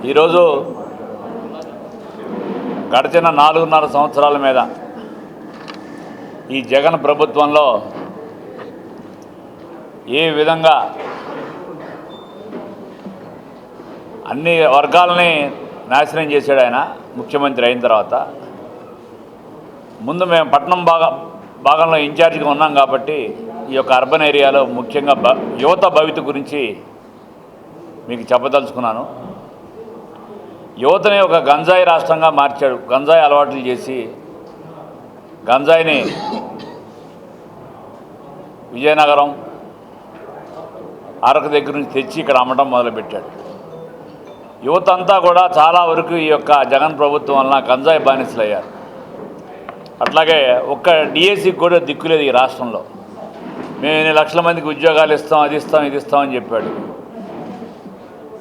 ఈరోజు గడిచిన 4.5 సంవత్సరాల మీద ఈ జగన్ ప్రభుత్వంలో ఏ విధంగా అన్ని వర్గాలని నాశనం చేశాడు ఆయన ముఖ్యమంత్రి అయిన తర్వాత. ముందు మేము పట్టణం భాగంలో ఇన్ఛార్జిగా ఉన్నాం కాబట్టి ఈ యొక్క అర్బన్ ఏరియాలో ముఖ్యంగా యువత భవిత గురించి మీకు చెప్పదలుచుకున్నాను. యువతని ఒక గంజాయి రాష్ట్రంగా మార్చాడు. గంజాయి అలవాట్లు చేసి గంజాయిని విజయనగరం అరకు దగ్గర నుంచి తెచ్చి ఇక్కడ అమ్మడం మొదలుపెట్టాడు. యువత అంతా కూడా చాలా వరకు ఈ యొక్క జగన్ ప్రభుత్వం వలన గంజాయి బానిసలు అయ్యారు. అట్లాగే ఒక్క డిఎస్సికి కూడా దిక్కులేదు ఈ రాష్ట్రంలో. మేము 8 లక్షల మందికి ఉద్యోగాలు ఇస్తాం, అది ఇస్తాం, ఇది ఇస్తామని చెప్పాడు.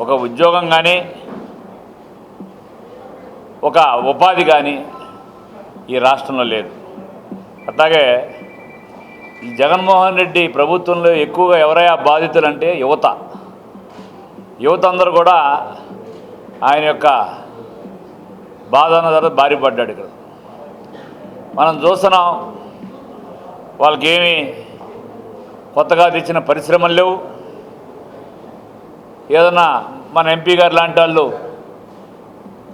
ఒక ఉద్యోగం కానీ ఒక ఉపాధి కానీ ఈ రాష్ట్రంలో లేదు. అట్లాగే ఈ జగన్మోహన్ రెడ్డి ప్రభుత్వంలో ఎక్కువగా ఎవరైనా బాధితులంటే యువత అందరూ కూడా ఆయన యొక్క బాధన తర్వాత బారిపడ్డాడు. ఇక్కడ మనం చూస్తున్నాం, వాళ్ళకేమీ కొత్తగా తెచ్చిన పరిశ్రమలు లేవు. ఏదన్నా మన ఎంపీ గారు లాంటి వాళ్ళు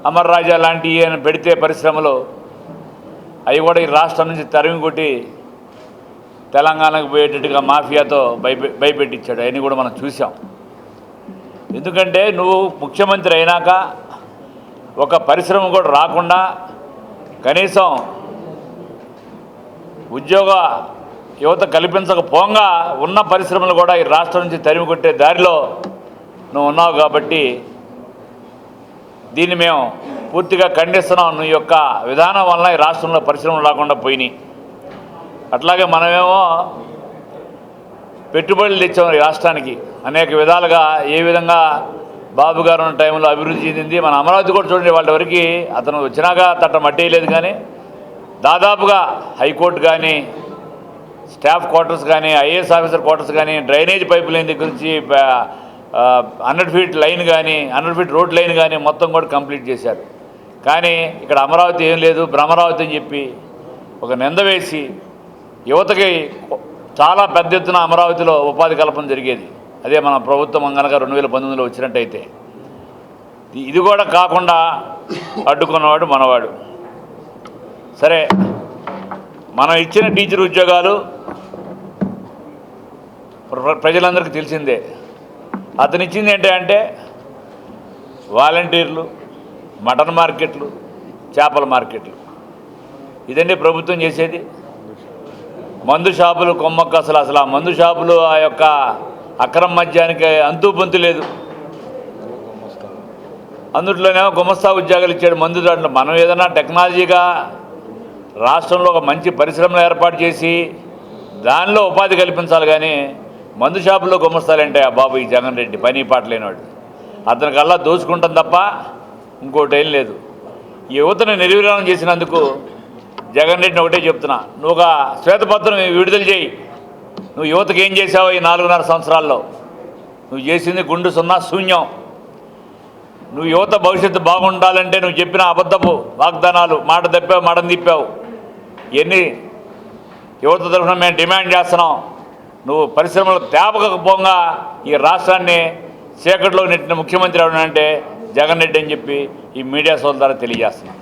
అమర్ రాజా లాంటి ఈయన పెడితే పరిశ్రమలు అవి కూడా ఈ రాష్ట్రం నుంచి తరిమి కొట్టి తెలంగాణకు పోయేటట్టుగా మాఫియాతో భయపెట్టించాడు. అవన్నీ కూడా మనం చూసాం. ఎందుకంటే నువ్వు ముఖ్యమంత్రి అయినాక ఒక పరిశ్రమ కూడా రాకుండా కనీసం ఉద్యోగ యువత కల్పించకపోగా ఉన్న పరిశ్రమలు కూడా ఈ రాష్ట్రం నుంచి తరిమి కొట్టే దారిలో నువ్వు ఉన్నావు. కాబట్టి దీన్ని మేము పూర్తిగా ఖండిస్తున్నాం. నీ యొక్క విధానం వలన ఈ రాష్ట్రంలో పరిశ్రమలు రాకుండా పోయినాయి. అట్లాగే మనమేమో పెట్టుబడులు తెచ్చాం ఈ రాష్ట్రానికి అనేక విధాలుగా. ఏ విధంగా బాబు గారు ఉన్న టైంలో అభివృద్ధి చెందింది. మన అమరావతి కూడా చూడండి, వాళ్ళ వరకు అతను వచ్చినాక తట్ట మట్టేయలేదు. కానీ దాదాపుగా హైకోర్టు కానీ, స్టాఫ్ క్వార్టర్స్ కానీ, ఐఏఎస్ ఆఫీసర్ క్వార్టర్స్ కానీ, డ్రైనేజ్ పైప్ లైన్ దగ్గర నుంచి 100 ఫీట్ లైన్ కానీ, 100 ఫీట్ రోడ్ లైన్ కానీ మొత్తం కూడా కంప్లీట్ చేశారు. కానీ ఇక్కడ అమరావతి ఏం లేదు, భ్రమరావతి అని చెప్పి ఒక నింద వేసి యువతకి చాలా పెద్ద ఎత్తున అమరావతిలో ఉపాధి కల్పన జరిగేది. అదే మన ప్రభుత్వం కనుక 2019లో వచ్చినట్టయితే. ఇది కూడా కాకుండా అడ్డుకున్నవాడు మనవాడు. సరే, మనం ఇచ్చిన టీచర్ ఉద్యోగాలు ప్రజలందరికీ తెలిసిందే. అతను ఇచ్చింది ఏంటంటే వాలంటీర్లు, మటన్ మార్కెట్లు, చేపల మార్కెట్లు. ఇదండి ప్రభుత్వం చేసేది. మందు షాపులు కొమ్మక్క అసలు ఆ మందు షాపులు ఆ యొక్క అక్రమ మద్యానికి అంతు పొంతు లేదు. అందుట్లోనేమో గుమస్తా ఉద్యోగాలు ఇచ్చాడు మందు దాంట్లో. మనం ఏదైనా టెక్నాలజీగా రాష్ట్రంలో ఒక మంచి పరిశ్రమలు ఏర్పాటు చేసి దానిలో ఉపాధి కల్పించాలి. కానీ మందు షాపుల్లో గుమస్తాలంటే ఆ బాబు ఈ జగన్ రెడ్డి పని పాట లేనివాడు. అతనికల్లా దోచుకుంటాం తప్ప ఇంకోటి ఏం లేదు. ఈ యువతను నిర్వీర్యం చేసినందుకు జగన్ రెడ్డిని ఒకటే చెప్తున్నా, నువ్వు ఒక శ్వేతపత్రం విడుదల చేయి. నువ్వు యువతకు ఏం చేసావో ఈ 4.5 సంవత్సరాల్లో? నువ్వు చేసింది గుండు సున్నా శూన్యం. నువ్వు యువత భవిష్యత్తు బాగుండాలంటే నువ్వు చెప్పిన అబద్ధపు వాగ్దానాలు, మాట తప్పావు, మడం తిప్పావు. ఇవన్నీ యువత తరఫున మేము డిమాండ్ చేస్తున్నాం. నువ్వు పరిశ్రమలు తేపకపోగా ఈ రాష్ట్రాన్ని చీకటిలో నెట్టిన ముఖ్యమంత్రి ఎవడంటే జగన్ రెడ్డి అని చెప్పి ఈ మీడియా సోదరుల ద్వారా తెలియజేస్తున్నాం.